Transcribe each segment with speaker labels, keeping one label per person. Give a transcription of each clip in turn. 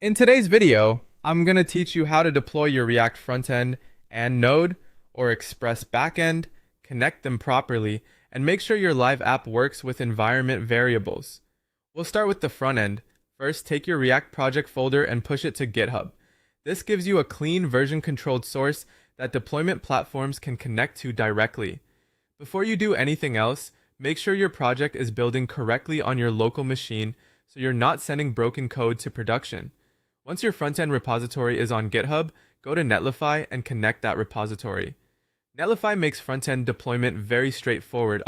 Speaker 1: In today's video, I'm going to teach you how to deploy your React frontend and Node or Express backend, connect them properly, and make sure your live app works with environment variables. We'll start with the front end. First, take your React project folder and push it to GitHub. This gives you a clean version-controlled source that deployment platforms can connect to directly. Before you do anything else, make sure your project is building correctly on your local machine so you're not sending broken code to production. Once your front-end repository is on GitHub, go to Netlify and connect that repository. Netlify makes front-end deployment very straightforward,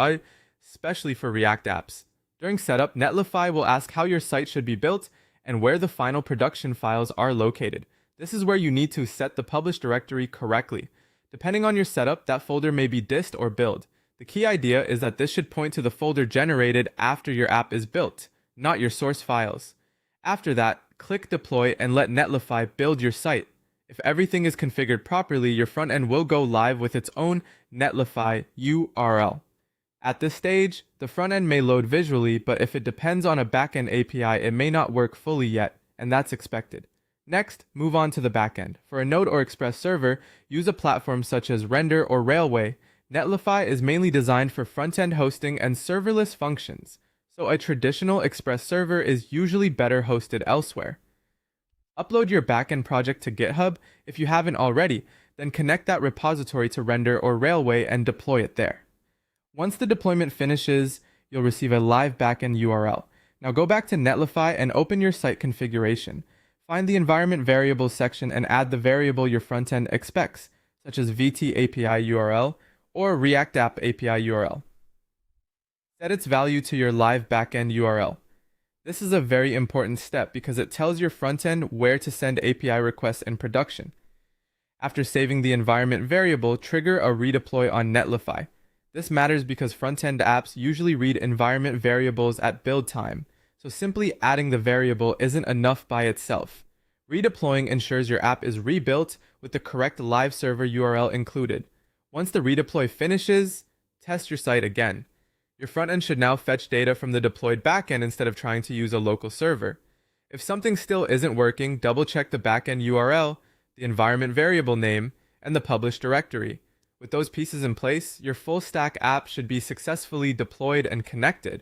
Speaker 1: especially for React apps. During setup, Netlify will ask how your site should be built and where the final production files are located. This is where you need to set the publish directory correctly. Depending on your setup, that folder may be dist or build. The key idea is that this should point to the folder generated after your app is built, not your source files. After that, click deploy and let Netlify build your site. If everything is configured properly, your front end will go live with its own Netlify URL. At this stage, the front end may load visually, but if it depends on a backend API, it may not work fully yet, and that's expected. Next, move on to the backend. For a Node or Express server, use a platform such as Render or Railway. Netlify is mainly designed for front-end hosting and serverless functions, so a traditional Express server is usually better hosted elsewhere. Upload your backend project to GitHub if you haven't already, then connect that repository to Render or Railway and deploy it there. Once the deployment finishes, you'll receive a live backend URL. Now go back to Netlify and open your site configuration. Find the environment variables section and add the variable your frontend expects, such as VT API URL or React App API URL. Set its value to your live backend URL. This is a very important step because it tells your frontend where to send API requests in production. After saving the environment variable, trigger a redeploy on Netlify. This matters because frontend apps usually read environment variables at build time, so simply adding the variable isn't enough by itself. Redeploying ensures your app is rebuilt with the correct live server URL included. Once the redeploy finishes, test your site again. Your front end should now fetch data from the deployed backend instead of trying to use a local server. If something still isn't working, double-check the backend URL, the environment variable name, and the publish directory. With those pieces in place, your full-stack app should be successfully deployed and connected.